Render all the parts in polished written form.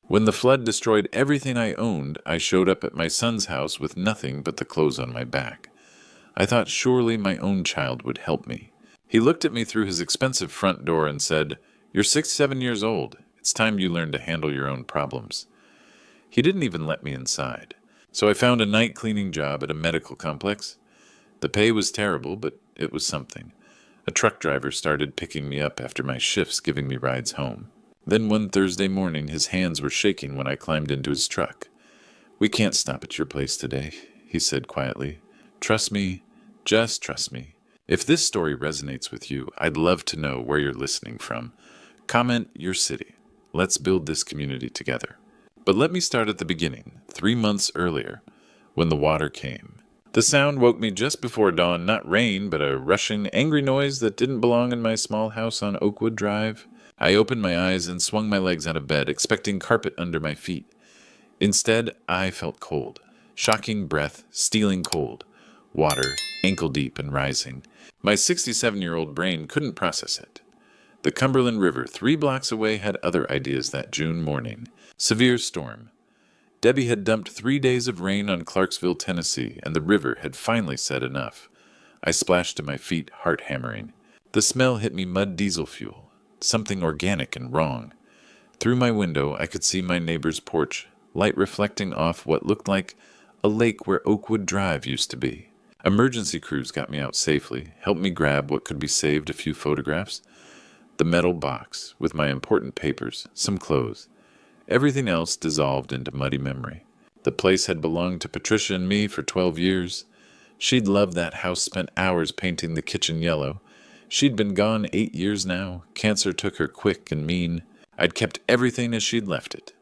When the flood destroyed everything I owned, I showed up at my son's house with nothing but the clothes on my back. I thought surely my own child would help me. He looked at me through his expensive front door and said, "You're 67 years old. It's time you learned to handle your own problems." He didn't even let me inside. So I found a night cleaning job at a medical complex. The pay was terrible, but it was something. A truck driver started picking me up after my shifts, giving me rides home. Then one Thursday morning, his hands were shaking when I climbed into his truck. "We can't stop at your place today," he said quietly. "Trust me, just trust me." If this story resonates with you, I'd love to know where you're listening from. Comment your city. Let's build this community together. But let me start at the beginning, 3 months earlier, when the water came. The sound woke me just before dawn, not rain, but a rushing, angry noise that didn't belong in my small house on Oakwood Drive. I opened my eyes and swung my legs out of bed, expecting carpet under my feet. Instead, I felt cold. Shocking breath, stealing cold. Water, ankle deep and rising. My 67-year-old brain couldn't process it. The Cumberland River, 3 blocks away, had other ideas that June morning. Severe storm. Debbie had dumped 3 days of rain on Clarksville, Tennessee, and the river had finally said enough. I splashed to my feet, heart hammering. The smell hit me mud diesel fuel, something organic and wrong. Through my window, I could see my neighbor's porch, light reflecting off what looked like a lake where Oakwood Drive used to be. Emergency crews got me out safely, helped me grab what could be saved, a few photographs, the metal box with my important papers, some clothes. Everything else dissolved into muddy memory. The place had belonged to Patricia and me for 12 years. She'd loved that house, spent hours painting the kitchen yellow. She'd been gone 8 years now. Cancer took her quick and mean. I'd kept everything as she'd left it.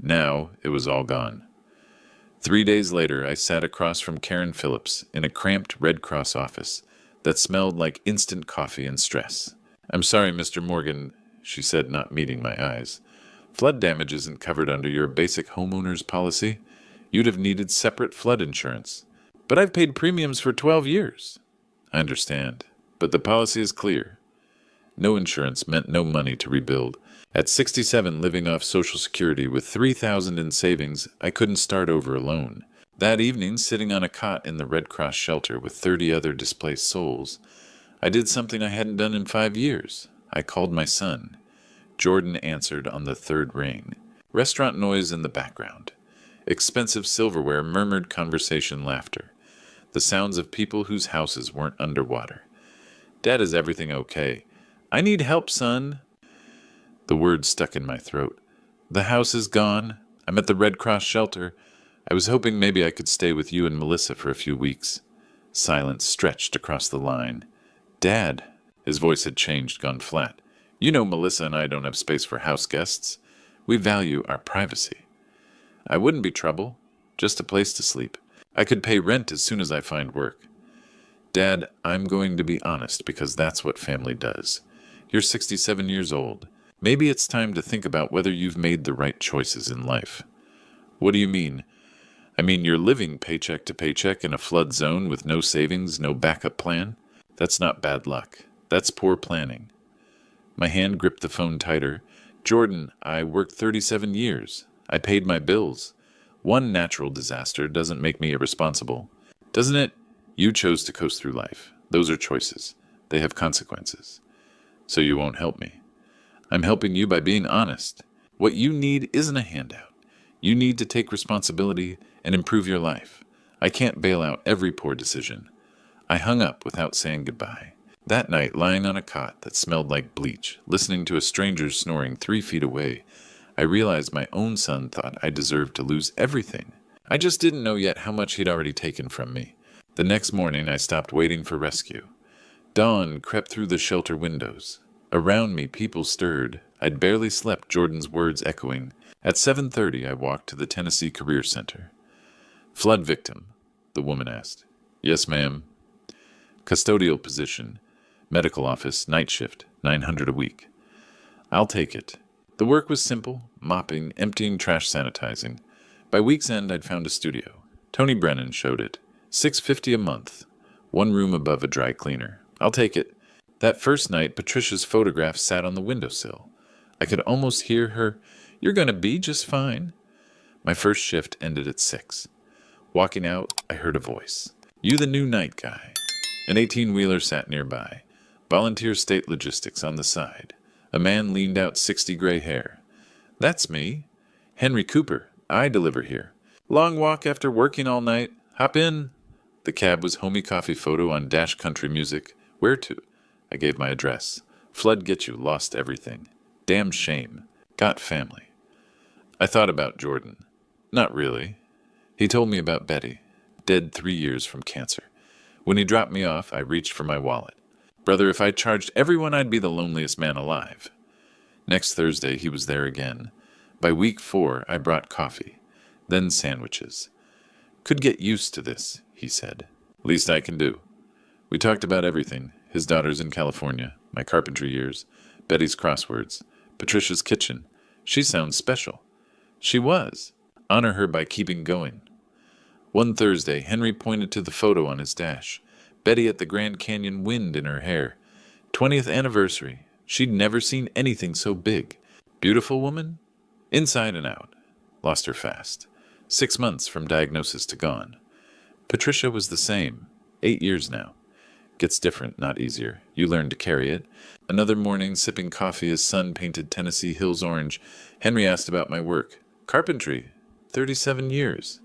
Now it was all gone. 3 days later, I sat across from Karen Phillips in a cramped Red Cross office that smelled like instant coffee and stress. "I'm sorry, Mr. Morgan," she said, not meeting my eyes. "Flood damage isn't covered under your basic homeowner's policy. You'd have needed separate flood insurance." "But I've paid premiums for 12 years. "I understand, but the policy is clear. No insurance meant no money to rebuild. At 67, living off Social Security with $3,000 in savings, I couldn't start over alone. That evening, sitting on a cot in the Red Cross shelter with 30 other displaced souls, I did something I hadn't done in 5 years. I called my son. Jordan answered on the 3rd ring. Restaurant noise in the background. Expensive silverware, murmured conversation, laughter. The sounds of people whose houses weren't underwater. "Dad, is everything okay?" "I need help, son." The words stuck in my throat. "The house is gone. I'm at the Red Cross shelter. I was hoping maybe I could stay with you and Melissa for a few weeks." Silence stretched across the line. "Dad," his voice had changed, gone flat. "You know Melissa and I don't have space for house guests. We value our privacy." "I wouldn't be trouble. Just a place to sleep. I could pay rent as soon as I find work." "Dad, I'm going to be honest because that's what family does. You're 67 years old. Maybe it's time to think about whether you've made the right choices in life." "What do you mean?" "I mean, you're living paycheck to paycheck in a flood zone with no savings, no backup plan. That's not bad luck. That's poor planning." My hand gripped the phone tighter. "Jordan, I worked 37 years. I paid my bills. One natural disaster doesn't make me irresponsible. Doesn't it? You chose to coast through life. Those are choices. They have consequences. So you won't help me. I'm helping you by being honest. What you need isn't a handout. You need to take responsibility and improve your life. I can't bail out every poor decision." I hung up without saying goodbye. That night, lying on a cot that smelled like bleach, listening to a stranger snoring 3 feet away, I realized my own son thought I deserved to lose everything. I just didn't know yet how much he'd already taken from me. The next morning, I stopped waiting for rescue. Dawn crept through the shelter windows. Around me, people stirred. I'd barely slept, Jordan's words echoing. At 7:30, I walked to the Tennessee Career Center. "Flood victim?" the woman asked. "Yes, ma'am." "Custodial position. Medical office, night shift, $900 a week." "I'll take it." The work was simple, mopping, emptying trash, sanitizing. By week's end, I'd found a studio. Tony Brennan showed it. $650 a month. 1 room above a dry cleaner. I'll take it. That first night, Patricia's photograph sat on the windowsill. I could almost hear her, You're going to be just fine. My first shift ended at 6. Walking out, I heard a voice. You the new night guy. An 18-wheeler sat nearby. Volunteer State Logistics on the side. A man leaned out 60 gray hair. That's me. Henry Cooper. I deliver here. Long walk after working all night. Hop in. The cab was homey coffee photo on dash country music. Where to? I gave my address. Flood get you, lost everything. Damn shame. Got family. I thought about Jordan. Not really. He told me about Betty. Dead 3 years from cancer. When he dropped me off, I reached for my wallet. Brother, if I charged everyone, I'd be the loneliest man alive. Next Thursday, he was there again. By week 4, I brought coffee. Then sandwiches. Could get used to this, he said. Least I can do. We talked about everything. His daughters in California, my carpentry years, Betty's crosswords, Patricia's kitchen. She sounds special. She was. Honor her by keeping going. One Thursday, Henry pointed to the photo on his dash. Betty at the Grand Canyon, wind in her hair. 20th anniversary. She'd never seen anything so big. Beautiful woman? Inside and out. Lost her fast. 6 months from diagnosis to gone. Patricia was the same. 8 years now. Gets different, not easier. You learn to carry it. Another morning, sipping coffee as sun painted Tennessee hills orange, Henry asked about my work. Carpentry. 37 years.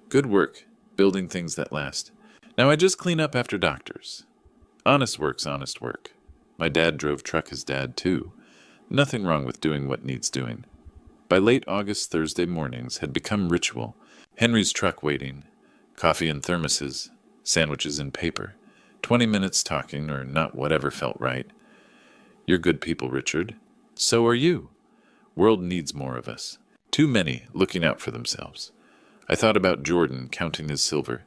Good work. Building things that last. Now I just clean up after doctors. Honest work's honest work. My dad drove truck, his dad, too. Nothing wrong with doing what needs doing. By late August, Thursday mornings had become ritual. Henry's truck waiting. Coffee in thermoses. Sandwiches in paper. 20 minutes talking, or not whatever felt right. You're good people, Richard. So are you. World needs more of us. Too many looking out for themselves. I thought about Jordan counting his silver.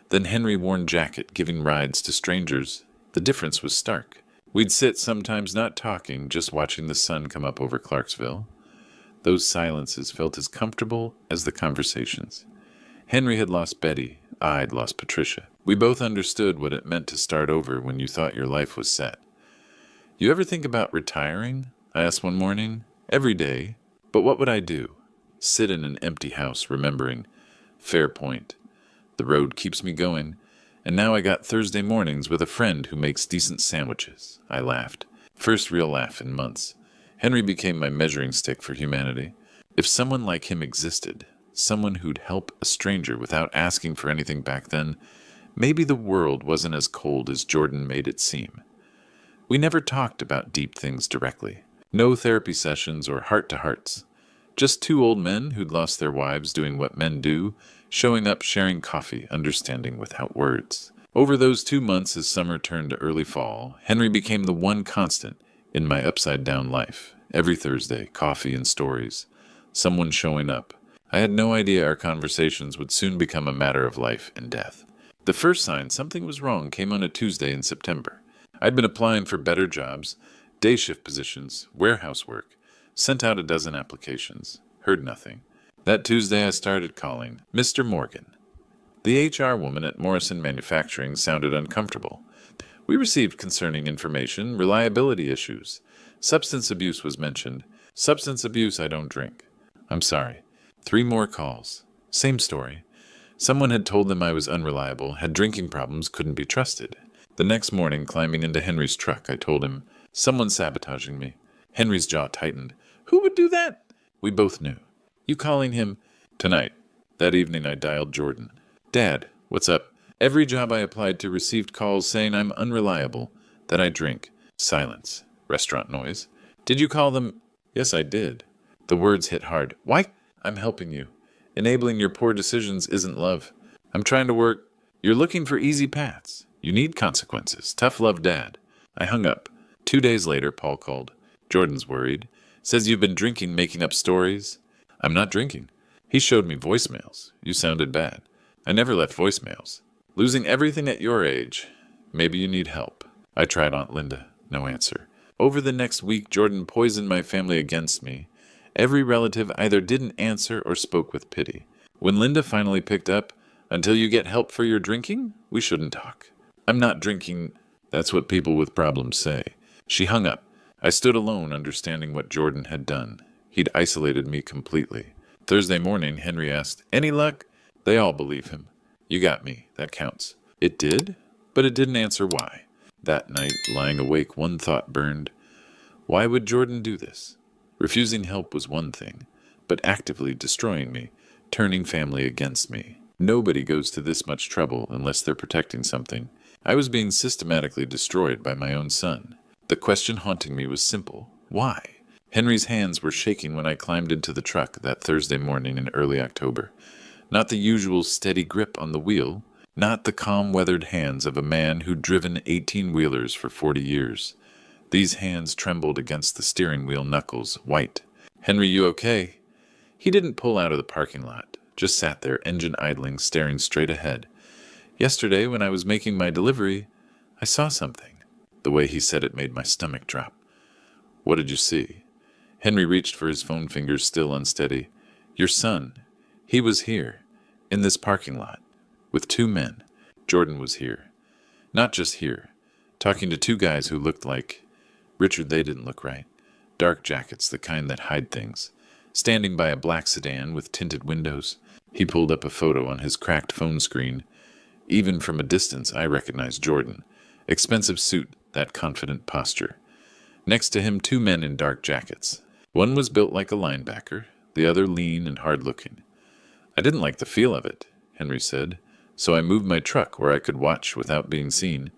Then Henry worn jacket giving rides to strangers. The difference was stark. We'd sit sometimes not talking, just watching the sun come up over Clarksville. Those silences felt as comfortable as the conversations. Henry had lost Betty. I'd lost Patricia. We both understood what it meant to start over when you thought your life was set. You ever think about retiring? I asked one morning. Every day. But what would I do? Sit in an empty house, remembering. Fair point. The road keeps me going. And now I got Thursday mornings with a friend who makes decent sandwiches. I laughed. First real laugh in months. Henry became my measuring stick for humanity. If someone like him existed, someone who'd help a stranger without asking for anything back then, maybe the world wasn't as cold as Jordan made it seem. We never talked about deep things directly. No therapy sessions or heart-to-hearts. Just 2 old men who'd lost their wives doing what men do, showing up, sharing coffee, understanding without words. Over those 2 months as summer turned to early fall, Henry became the one constant in my upside-down life. Every Thursday, coffee and stories. Someone showing up. I had no idea our conversations would soon become a matter of life and death. The first sign something was wrong came on a Tuesday in September. I'd been applying for better jobs, day shift positions, warehouse work, sent out a dozen applications, heard nothing. That Tuesday I started calling Mr. Morgan. The HR woman at Morrison Manufacturing sounded uncomfortable. We received concerning information, reliability issues. Substance abuse was mentioned. Substance abuse, I don't drink. I'm sorry. 3 more calls. Same story. Someone had told them I was unreliable, had drinking problems, couldn't be trusted. The next morning, climbing into Henry's truck, I told him, someone's sabotaging me. Henry's jaw tightened. Who would do that? We both knew. You calling him? Tonight. That evening I dialed Jordan. Dad, what's up? Every job I applied to received calls saying I'm unreliable, that I drink. Silence. Restaurant noise. Did you call them? Yes, I did. The words hit hard. Why? I'm helping you. Enabling your poor decisions isn't love. I'm trying to work. You're looking for easy paths. You need consequences. Tough love, Dad. I hung up. 2 days later, Paul called. Jordan's worried. Says you've been drinking, making up stories. I'm not drinking. He showed me voicemails. You sounded bad. I never left voicemails. Losing everything at your age. Maybe you need help. I tried Aunt Linda. No answer. Over the next week, Jordan poisoned my family against me. Every relative either didn't answer or spoke with pity. When Linda finally picked up, until you get help for your drinking, we shouldn't talk. I'm not drinking. That's what people with problems say. She hung up. I stood alone, understanding what Jordan had done. He'd isolated me completely. Thursday morning, Henry asked, "Any luck?" They all believe him. "You got me. That counts." It did, but it didn't answer why. That night, lying awake, one thought burned. Why would Jordan do this? Refusing help was one thing, but actively destroying me, turning family against me. Nobody goes to this much trouble unless they're protecting something. I was being systematically destroyed by my own son. The question haunting me was simple. Why? Henry's hands were shaking when I climbed into the truck that Thursday morning in early October. Not the usual steady grip on the wheel, not the calm, weathered hands of a man who'd driven 18-wheelers for 40 years. These hands trembled against the steering wheel knuckles, white. "Henry, you okay?" He didn't pull out of the parking lot, just sat there, engine idling, staring straight ahead. Yesterday, when I was making my delivery, I saw something. The way he said it made my stomach drop. "What did you see?" Henry reached for his phone, fingers still unsteady. "Your son. He was here, in this parking lot, with 2 men. Jordan was here. Not just here, talking to 2 guys who looked like... Richard, they didn't look right. Dark jackets, the kind that hide things. Standing by a black sedan with tinted windows." He pulled up a photo on his cracked phone screen. Even from a distance, I recognized Jordan. Expensive suit, that confident posture. Next to him, 2 men in dark jackets. One was built like a linebacker, the other lean and hard-looking. "I didn't like the feel of it," Henry said, "so I moved my truck where I could watch without being seen,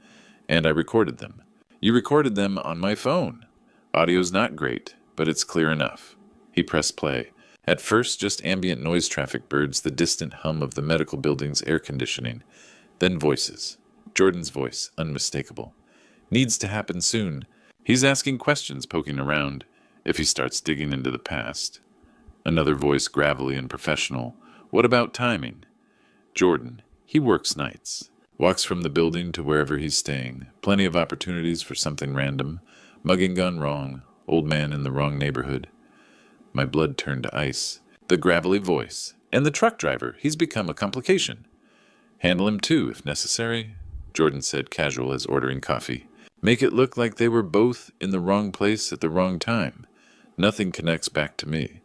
and I recorded them." "You recorded them on my phone. Audio's not great, but it's clear enough." He pressed play. At first, just ambient noise traffic birds, the distant hum of the medical building's air conditioning. Then voices. Jordan's voice, unmistakable. "Needs to happen soon. He's asking questions, poking around. If he starts digging into the past." Another voice, gravelly and professional. "What about timing?" "Jordan. He works nights. Walks from the building to wherever he's staying. Plenty of opportunities for something random. Mugging gone wrong. Old man in the wrong neighborhood." My blood turned to ice. The gravelly voice. "And the truck driver. He's become a complication." "Handle him too, if necessary," Jordan said, casual as ordering coffee. "Make it look like they were both in the wrong place at the wrong time. Nothing connects back to me."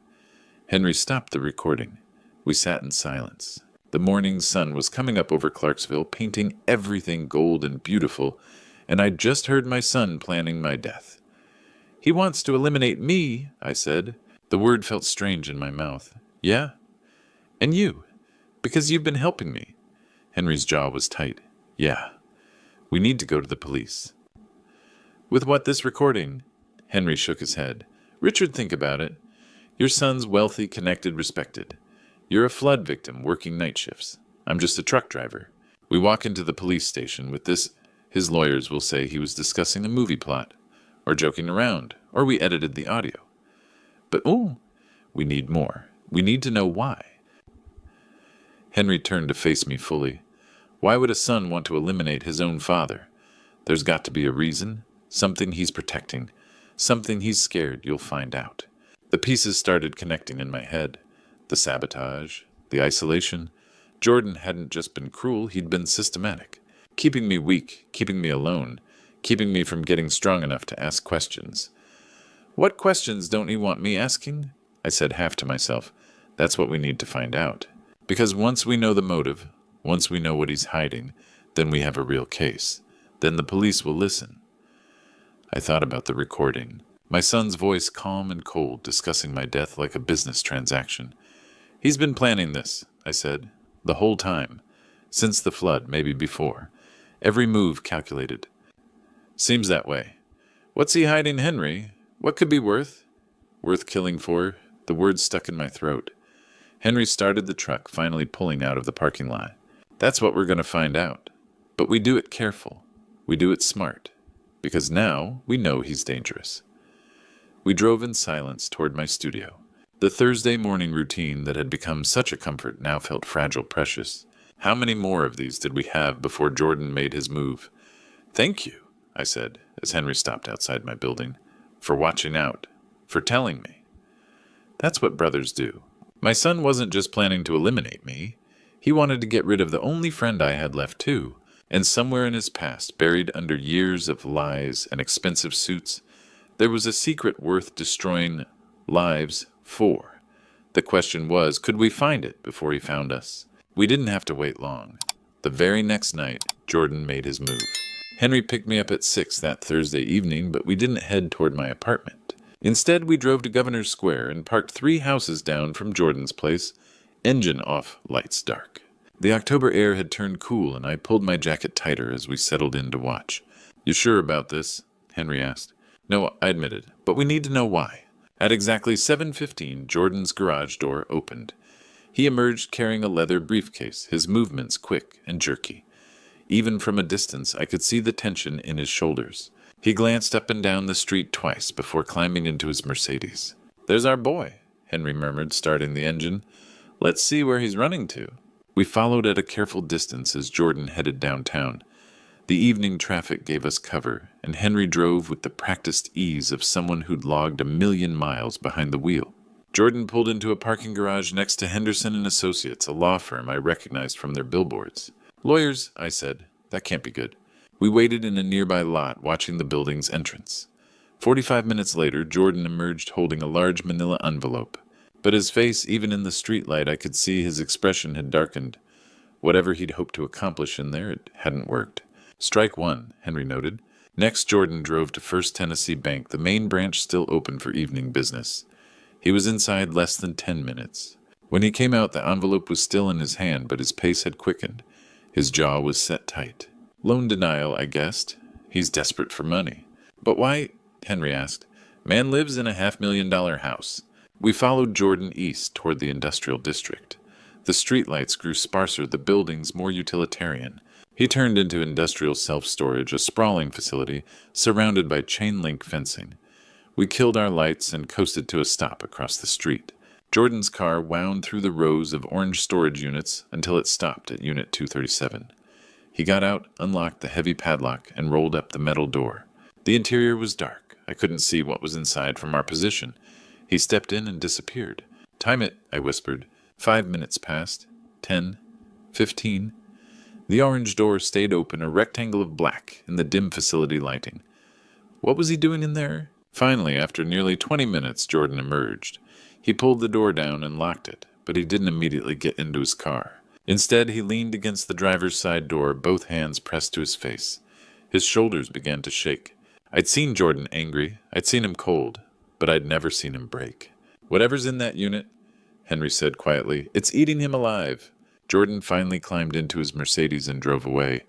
Henry stopped the recording. We sat in silence. The morning sun was coming up over Clarksville, painting everything gold and beautiful, and I'd just heard my son planning my death. "He wants to eliminate me," I said. The word felt strange in my mouth. "Yeah? And you? Because you've been helping me." Henry's jaw was tight. "Yeah. We need to go to the police." "With what, this recording?" Henry shook his head. "Richard, think about it. Your son's wealthy, connected, respected. You're a flood victim working night shifts. I'm just a truck driver. We walk into the police station with this. His lawyers will say he was discussing a movie plot, or joking around, or we edited the audio. But, we need more. We need to know why." Henry turned to face me fully. "Why would a son want to eliminate his own father? There's got to be a reason, something he's protecting, something he's scared you'll find out." The pieces started connecting in my head. The sabotage, the isolation. Jordan hadn't just been cruel, he'd been systematic. Keeping me weak, keeping me alone, keeping me from getting strong enough to ask questions. "What questions don't he want me asking?" I said half to myself. "That's what we need to find out. Because once we know the motive, once we know what he's hiding, then we have a real case. Then the police will listen." I thought about the recording. My son's voice calm and cold, discussing my death like a business transaction. "He's been planning this," I said, "the whole time. Since the flood, maybe before. Every move calculated." "Seems that way. What's he hiding, Henry? What could be worth killing for?" The words stuck in my throat. Henry started the truck, finally pulling out of the parking lot. "That's what we're going to find out. But we do it careful. We do it smart. Because now we know he's dangerous." We drove in silence toward my studio. The Thursday morning routine that had become such a comfort now felt fragile, precious. How many more of these did we have before Jordan made his move? "Thank you," I said, as Henry stopped outside my building, "for watching out, for telling me." That's what brothers do. My son wasn't just planning to eliminate me. He wanted to get rid of the only friend I had left too. And somewhere in his past, buried under years of lies and expensive suits, there was a secret worth destroying lives 4. The question was, could we find it before he found us? We didn't have to wait long. The very next night, Jordan made his move. Henry picked me up at 6 that Thursday evening, but we didn't head toward my apartment. Instead, we drove to Governor's Square and parked 3 houses down from Jordan's place, engine off, lights dark. The October air had turned cool, and I pulled my jacket tighter as we settled in to watch. "You sure about this?" Henry asked. "No," I admitted, "but we need to know why." At exactly 7:15, Jordan's garage door opened. He emerged carrying a leather briefcase, his movements quick and jerky. Even from a distance, I could see the tension in his shoulders. He glanced up and down the street twice before climbing into his Mercedes. "There's our boy," Henry murmured, starting the engine. "Let's see where he's running to." We followed at a careful distance as Jordan headed downtown. The evening traffic gave us cover, and Henry drove with the practiced ease of someone who'd logged 1,000,000 miles behind the wheel. Jordan pulled into a parking garage next to Henderson & Associates, a law firm I recognized from their billboards. "Lawyers," I said. "That can't be good." We waited in a nearby lot, watching the building's entrance. 45 minutes later, Jordan emerged holding a large manila envelope. But his face, even in the streetlight, I could see his expression had darkened. Whatever he'd hoped to accomplish in there, it hadn't worked. "Strike one," Henry noted. Next, Jordan drove to First Tennessee Bank, the main branch still open for evening business. He was inside less than 10 minutes. When he came out, the envelope was still in his hand, but his pace had quickened. His jaw was set tight. "Loan denial," I guessed. "He's desperate for money." "But why?" Henry asked. "Man lives in a $500,000 house." We followed Jordan east toward the industrial district. The streetlights grew sparser, the buildings more utilitarian. He turned into industrial self-storage, a sprawling facility surrounded by chain-link fencing. We killed our lights and coasted to a stop across the street. Jordan's car wound through the rows of orange storage units until it stopped at Unit 237. He got out, unlocked the heavy padlock, and rolled up the metal door. The interior was dark. I couldn't see what was inside from our position. He stepped in and disappeared. "Time it," I whispered. 5 minutes passed. 10. 15. The orange door stayed open, a rectangle of black in the dim facility lighting. What was he doing in there? Finally, after nearly 20 minutes, Jordan emerged. He pulled the door down and locked it, but he didn't immediately get into his car. Instead, he leaned against the driver's side door, both hands pressed to his face. His shoulders began to shake. I'd seen Jordan angry. I'd seen him cold. But I'd never seen him break. "Whatever's in that unit," Henry said quietly, "it's eating him alive." Jordan finally climbed into his Mercedes and drove away.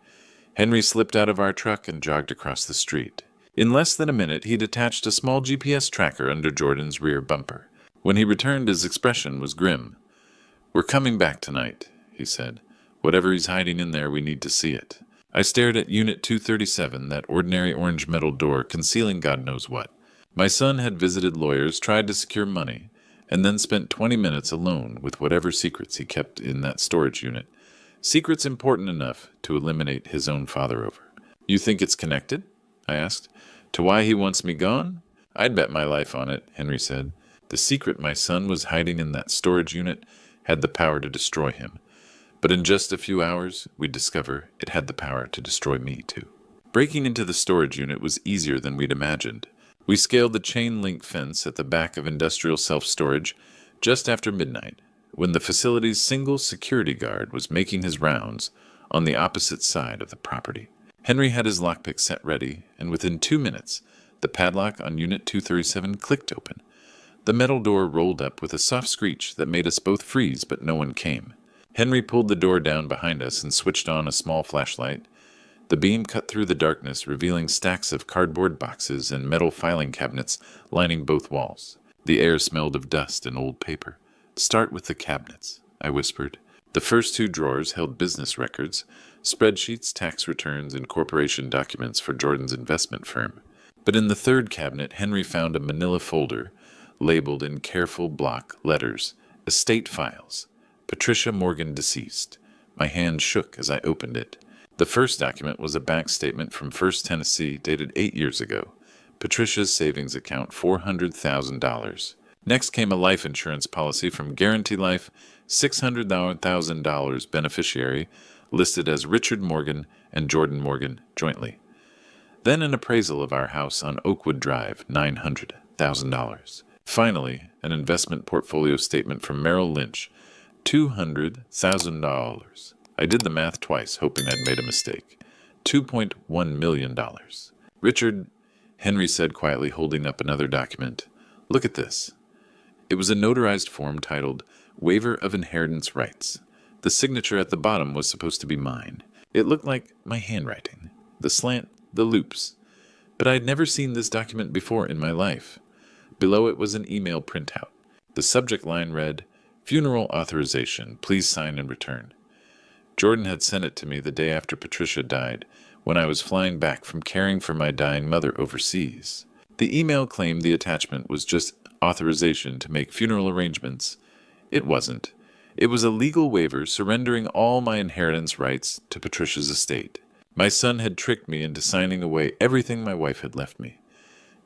Henry slipped out of our truck and jogged across the street. In less than a minute, he'd attached a small GPS tracker under Jordan's rear bumper. When he returned, his expression was grim. "We're coming back tonight," he said. "Whatever he's hiding in there, we need to see it." I stared at Unit 237, that ordinary orange metal door concealing God knows what. My son had visited lawyers, tried to secure money, and then spent 20 minutes alone with whatever secrets he kept in that storage unit. Secrets important enough to eliminate his own father over. "You think it's connected?" I asked. "To why he wants me gone?" "I'd bet my life on it," Henry said. The secret my son was hiding in that storage unit had the power to destroy him. But in just a few hours, we'd discover it had the power to destroy me, too. Breaking into the storage unit was easier than we'd imagined. We scaled the chain-link fence at the back of industrial self-storage just after midnight, when the facility's single security guard was making his rounds on the opposite side of the property. Henry had his lockpick set ready, and within 2 minutes, the padlock on Unit 237 clicked open. The metal door rolled up with a soft screech that made us both freeze, but no one came. Henry pulled the door down behind us and switched on a small flashlight. The beam cut through the darkness, revealing stacks of cardboard boxes and metal filing cabinets lining both walls. The air smelled of dust and old paper. "Start with the cabinets," I whispered. The first 2 drawers held business records, spreadsheets, tax returns, and corporation documents for Jordan's investment firm. But in the 3rd cabinet, Henry found a manila folder labeled in careful block letters, "Estate Files. Patricia Morgan deceased." My hand shook as I opened it. The first document was a bank statement from First Tennessee dated 8 years ago. Patricia's savings account, $400,000. Next came a life insurance policy from Guarantee Life, $600,000 beneficiary, listed as Richard Morgan and Jordan Morgan jointly. Then an appraisal of our house on Oakwood Drive, $900,000. Finally, an investment portfolio statement from Merrill Lynch. $200,000. I did the math twice, hoping I'd made a mistake. $2.1 million. Richard, Henry said quietly, holding up another document. Look at this. It was a notarized form titled Waiver of Inheritance Rights. The signature at the bottom was supposed to be mine. It looked like my handwriting. The slant, the loops. But I had never seen this document before in my life. Below it was an email printout. The subject line read, Funeral authorization. Please sign and return. Jordan had sent it to me the day after Patricia died, when I was flying back from caring for my dying mother overseas. The email claimed the attachment was just authorization to make funeral arrangements. It wasn't. It was a legal waiver surrendering all my inheritance rights to Patricia's estate. My son had tricked me into signing away everything my wife had left me.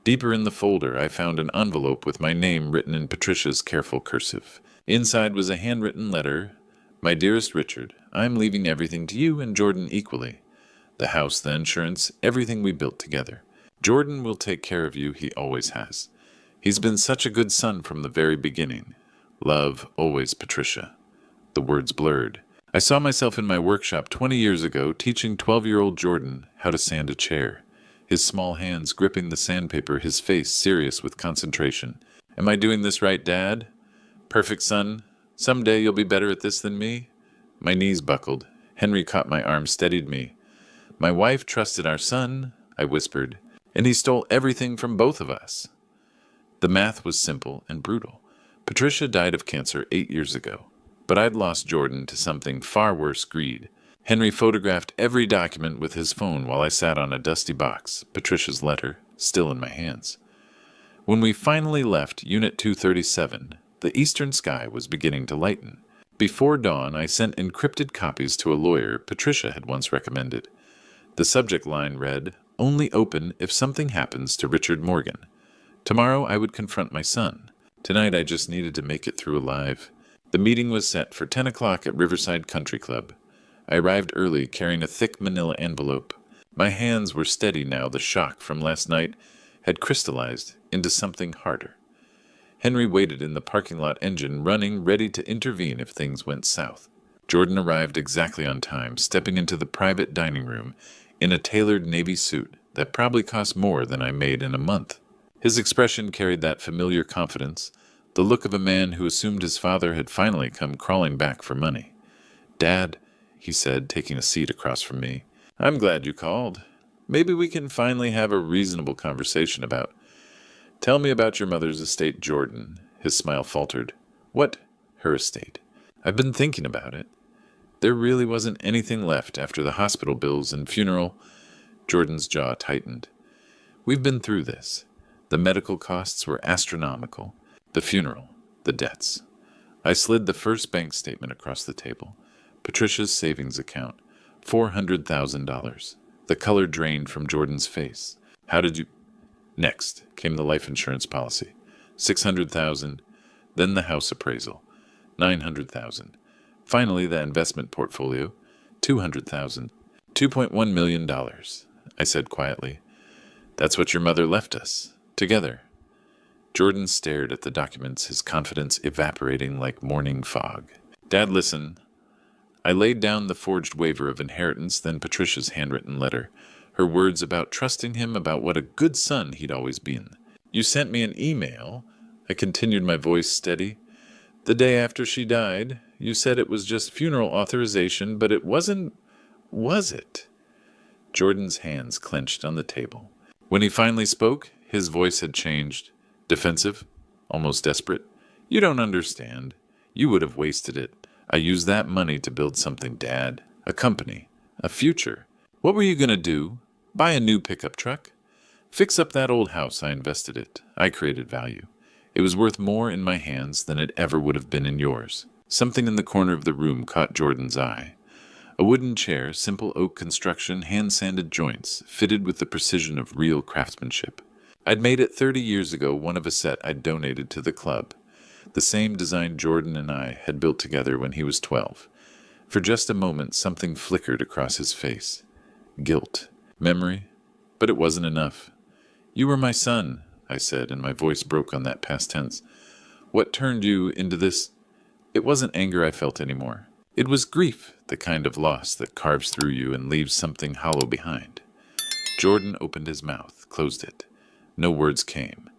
Deeper in the folder, I found an envelope with my name written in Patricia's careful cursive. Inside was a handwritten letter. My dearest Richard, I am leaving everything to you and Jordan equally. The house, the insurance, everything we built together. Jordan will take care of you, he always has. He's been such a good son from the very beginning. Love, always, Patricia. The words blurred. I saw myself in my workshop 20 years ago teaching 12-year-old Jordan how to sand a chair. His small hands gripping the sandpaper, his face serious with concentration. Am I doing this right, Dad? Perfect son. Someday you'll be better at this than me. My knees buckled. Henry caught my arm, steadied me. My wife trusted our son, I whispered, and he stole everything from both of us. The math was simple and brutal. Patricia died of cancer 8 years ago, but I'd lost Jordan to something far worse, greed. Henry photographed every document with his phone while I sat on a dusty box, Patricia's letter, still in my hands. When we finally left Unit 237, the eastern sky was beginning to lighten. Before dawn, I sent encrypted copies to a lawyer Patricia had once recommended. The subject line read, Only open if something happens to Richard Morgan. Tomorrow I would confront my son. Tonight I just needed to make it through alive. The meeting was set for 10 o'clock at Riverside Country Club. I arrived early, carrying a thick manila envelope. My hands were steady now. The shock from last night had crystallized into something harder. Henry waited in the parking lot, engine running, ready to intervene if things went south. Jordan arrived exactly on time, stepping into the private dining room in a tailored navy suit that probably cost more than I made in a month. His expression carried that familiar confidence, the look of a man who assumed his father had finally come crawling back for money. Dad, he said, taking a seat across from me, I'm glad you called. Maybe we can finally have a reasonable conversation about. Tell me about your mother's estate, Jordan. His smile faltered. What? Her estate. I've been thinking about it. There really wasn't anything left after the hospital bills and funeral. Jordan's jaw tightened. We've been through this. The medical costs were astronomical. The funeral, the debts. I slid the first bank statement across the table. Patricia's savings account, $400,000. The color drained from Jordan's face. How did you... Next came the life insurance policy, $600,000, then the house appraisal, $900,000. Finally, the investment portfolio, $200,000, $2.1 million, I said quietly. That's what your mother left us, together. Jordan stared at the documents, his confidence evaporating like morning fog. Dad, listen. I laid down the forged waiver of inheritance, then Patricia's handwritten letter. Her words about trusting him, about what a good son he'd always been. You sent me an email. I continued, my voice steady. The day after she died, you said it was just funeral authorization, but it wasn't, was it? Jordan's hands clenched on the table. When he finally spoke, his voice had changed. Defensive, almost desperate. You don't understand. You would have wasted it. I used that money to build something, Dad. A company. A future. What were you going to do? Buy a new pickup truck? Fix up that old house I invested in. I created value. It was worth more in my hands than it ever would have been in yours. Something in the corner of the room caught Jordan's eye. A wooden chair, simple oak construction, hand-sanded joints, fitted with the precision of real craftsmanship. I'd made it 30 years ago, one of a set I'd donated to the club. The same design Jordan and I had built together when he was 12. For just a moment, something flickered across his face. Guilt. Memory. But it wasn't enough. You were my son, I said, and my voice broke on that past tense. What turned you into this? It wasn't anger I felt anymore. It was grief, the kind of loss that carves through you and leaves something hollow behind. Jordan opened his mouth, closed it. No words came.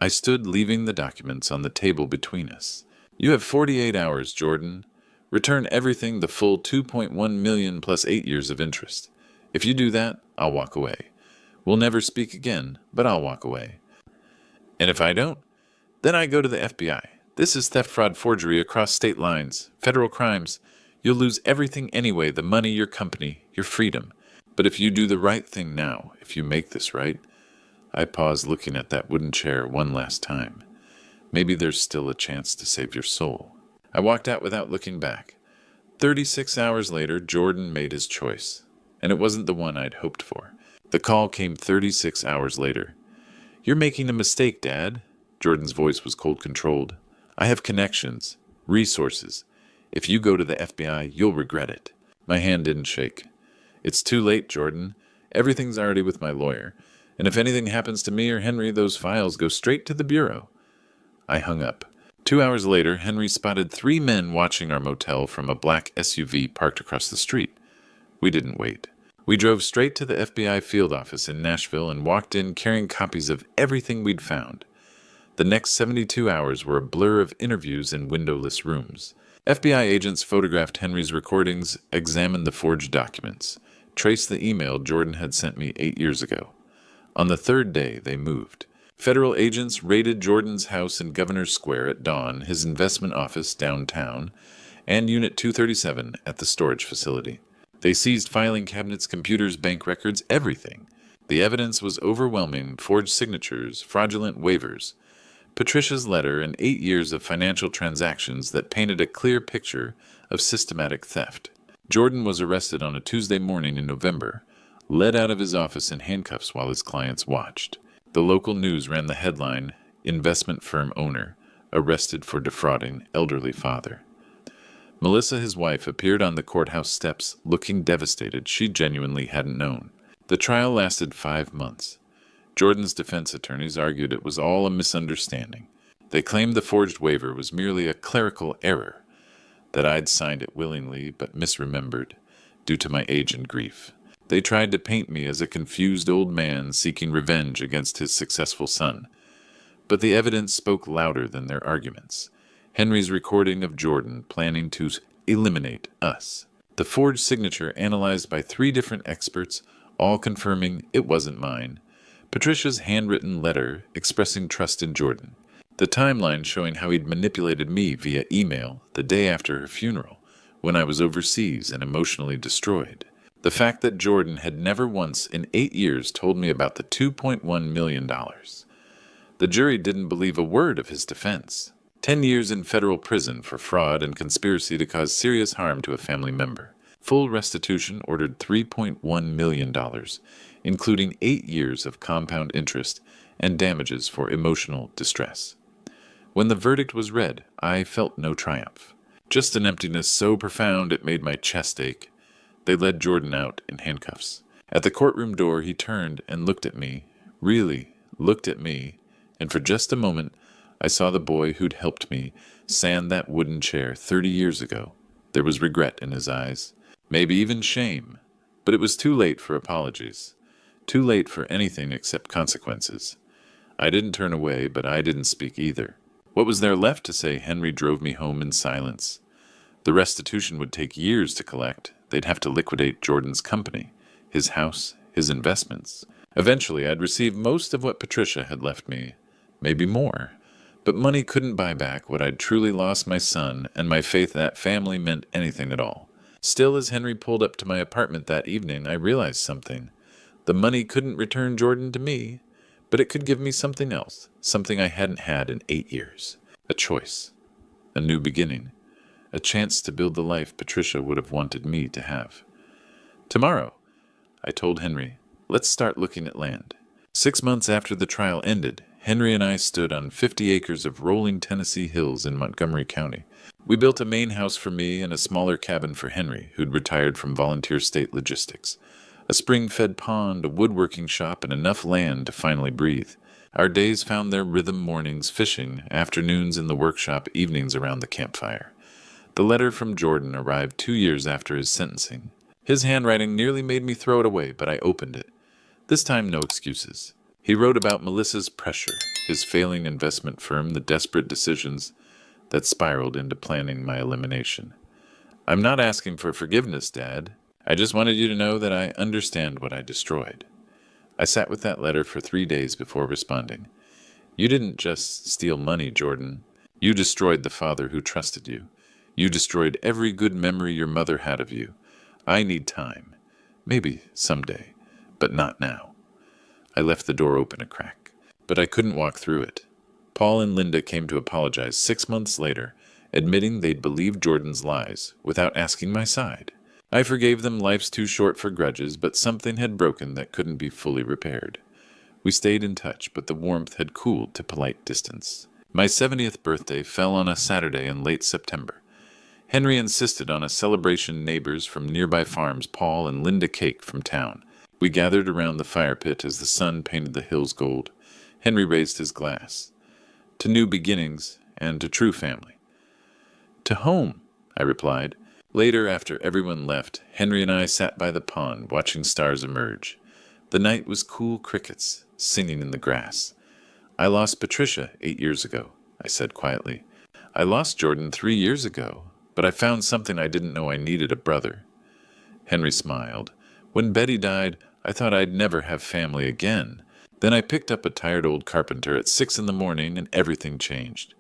I stood leaving the documents on the table between us. You have 48 hours, Jordan. Return everything, the full 2.1 million plus 8 years of interest. If you do that, I'll walk away. We'll never speak again, but I'll walk away. And if I don't, then I go to the FBI. This is theft, fraud, forgery across state lines, federal crimes. You'll lose everything anyway, the money, your company, your freedom. But if you do the right thing now, if you make this right, I paused looking at that wooden chair one last time. Maybe there's still a chance to save your soul. I walked out without looking back. 36 hours later, Jordan made his choice, and it wasn't the one I'd hoped for. The call came 36 hours later. You're making a mistake, Dad. Jordan's voice was cold-controlled. I have connections, resources. If you go to the FBI, you'll regret it. My hand didn't shake. It's too late, Jordan. Everything's already with my lawyer. And if anything happens to me or Henry, those files go straight to the bureau. I hung up. 2 hours later, Henry spotted 3 men watching our motel from a black SUV parked across the street. We didn't wait. We drove straight to the FBI field office in Nashville and walked in carrying copies of everything we'd found. The next 72 hours were a blur of interviews in windowless rooms. FBI agents photographed Henry's recordings, examined the forged documents, traced the email Jordan had sent me 8 years ago. On the 3rd day, they moved. Federal agents raided Jordan's house in Governor's Square at dawn, his investment office downtown, and Unit 237 at the storage facility. They seized filing cabinets, computers, bank records, everything. The evidence was overwhelming: forged signatures, fraudulent waivers, Patricia's letter, and 8 years of financial transactions that painted a clear picture of systematic theft. Jordan was arrested on a Tuesday morning in November, led out of his office in handcuffs while his clients watched. The local news ran the headline, "Investment Firm Owner Arrested for Defrauding Elderly Father." Melissa, his wife, appeared on the courthouse steps, looking devastated. She genuinely hadn't known. The trial lasted 5 months. Jordan's defense attorneys argued it was all a misunderstanding. They claimed the forged waiver was merely a clerical error, that I'd signed it willingly but misremembered, due to my age and grief. They tried to paint me as a confused old man seeking revenge against his successful son. But the evidence spoke louder than their arguments. Henry's recording of Jordan planning to eliminate us. The forged signature analyzed by 3 different experts, all confirming it wasn't mine. Patricia's handwritten letter expressing trust in Jordan. The timeline showing how he'd manipulated me via email the day after her funeral, when I was overseas and emotionally destroyed. The fact that Jordan had never once in 8 years told me about the $2.1 million. The jury didn't believe a word of his defense. 10 years in federal prison for fraud and conspiracy to cause serious harm to a family member. Full restitution ordered $3.1 million, including 8 years of compound interest and damages for emotional distress. When the verdict was read, I felt no triumph. Just an emptiness so profound it made my chest ache. They led Jordan out in handcuffs. At the courtroom door, he turned and looked at me, really looked at me, and for just a moment, I saw the boy who'd helped me sand that wooden chair 30 years ago. There was regret in his eyes, maybe even shame, but it was too late for apologies, too late for anything except consequences. I didn't turn away, but I didn't speak either. What was there left to say? Henry drove me home in silence. The restitution would take years to collect. They'd have to liquidate Jordan's company, his house, his investments. Eventually, I'd receive most of what Patricia had left me, maybe more. But money couldn't buy back what I'd truly lost: my son, and my faith that family meant anything at all. Still, as Henry pulled up to my apartment that evening, I realized something. The money couldn't return Jordan to me, but it could give me something else, something I hadn't had in 8 years. A choice, a new beginning, a chance to build the life Patricia would have wanted me to have. Tomorrow, I told Henry, let's start looking at land. 6 months after the trial ended, Henry and I stood on 50 acres of rolling Tennessee hills in Montgomery County. We built a main house for me and a smaller cabin for Henry, who'd retired from volunteer state logistics. A spring-fed pond, a woodworking shop, and enough land to finally breathe. Our days found their rhythm: mornings fishing, afternoons in the workshop, evenings around the campfire. The letter from Jordan arrived 2 years after his sentencing. His handwriting nearly made me throw it away, but I opened it. This time, no excuses. He wrote about Melissa's pressure, his failing investment firm, the desperate decisions that spiraled into planning my elimination. I'm not asking for forgiveness, Dad. I just wanted you to know that I understand what I destroyed. I sat with that letter for 3 days before responding. You didn't just steal money, Jordan. You destroyed the father who trusted you. You destroyed every good memory your mother had of you. I need time. Maybe someday, but not now. I left the door open a crack, but I couldn't walk through it. Paul and Linda came to apologize 6 months later, admitting they'd believed Jordan's lies without asking my side. I forgave them. Life's too short for grudges, but something had broken that couldn't be fully repaired. We stayed in touch, but the warmth had cooled to polite distance. My 70th birthday fell on a Saturday in late September. Henry insisted on a celebration. Neighbors from nearby farms, Paul and Linda Cake from town. We gathered around the fire pit as the sun painted the hills gold. Henry raised his glass. To new beginnings and to true family. To home, I replied. Later, after everyone left, Henry and I sat by the pond watching stars emerge. The night was cool: crickets singing in the grass. I lost Patricia 8 years ago, I said quietly. I lost Jordan 3 years ago, but I found something I didn't know I needed: a brother. Henry smiled. When Betty died, I thought I'd never have family again. Then I picked up a tired old carpenter at 6 in the morning and everything changed.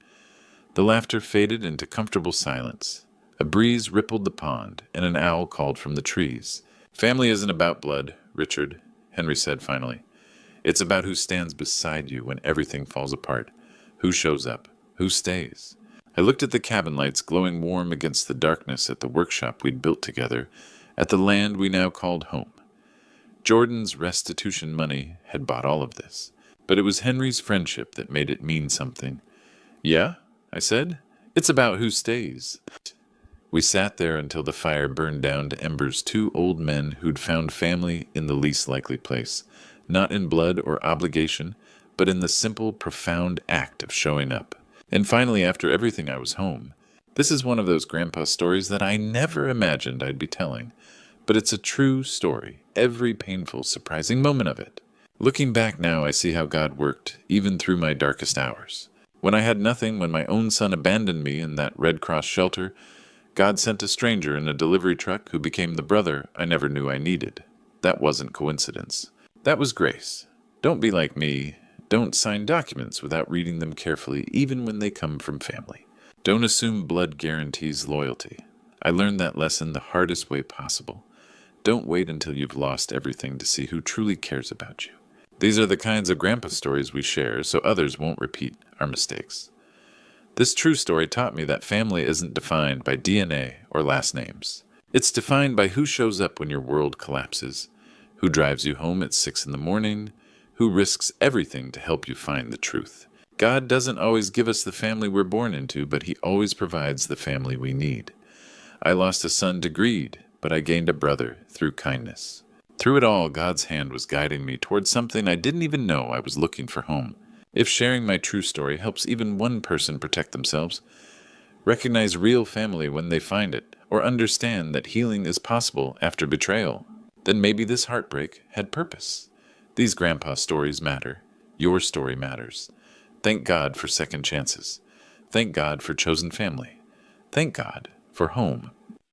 The laughter faded into comfortable silence. A breeze rippled the pond, and an owl called from the trees. Family isn't about blood, Richard, Henry said finally. It's about who stands beside you when everything falls apart, who shows up, who stays. I looked at the cabin lights glowing warm against the darkness, at the workshop we'd built together, at the land we now called home. Jordan's restitution money had bought all of this, but it was Henry's friendship that made it mean something. Yeah, I said. It's about who stays. We sat there until the fire burned down to embers, 2 old men who'd found family in the least likely place, not in blood or obligation, but in the simple, profound act of showing up. And finally, after everything, I was home. This is one of those grandpa stories that I never imagined I'd be telling, but it's a true story, every painful, surprising moment of it. Looking back now, I see how God worked, even through my darkest hours. When I had nothing, when my own son abandoned me in that Red Cross shelter, God sent a stranger in a delivery truck who became the brother I never knew I needed. That wasn't coincidence. That was grace. Don't be like me. Don't sign documents without reading them carefully, even when they come from family. Don't assume blood guarantees loyalty. I learned that lesson the hardest way possible. Don't wait until you've lost everything to see who truly cares about you. These are the kinds of grandpa stories we share so others won't repeat our mistakes. This true story taught me that family isn't defined by DNA or last names. It's defined by who shows up when your world collapses, who drives you home at 6 in the morning, who risks everything to help you find the truth. God doesn't always give us the family we're born into, but He always provides the family we need. I lost a son to greed, but I gained a brother through kindness. Through it all, God's hand was guiding me towards something I didn't even know I was looking for: home. If sharing my true story helps even one person protect themselves, recognize real family when they find it, or understand that healing is possible after betrayal, then maybe this heartbreak had purpose. These grandpa stories matter. Your story matters. Thank God for second chances. Thank God for chosen family. Thank God for home.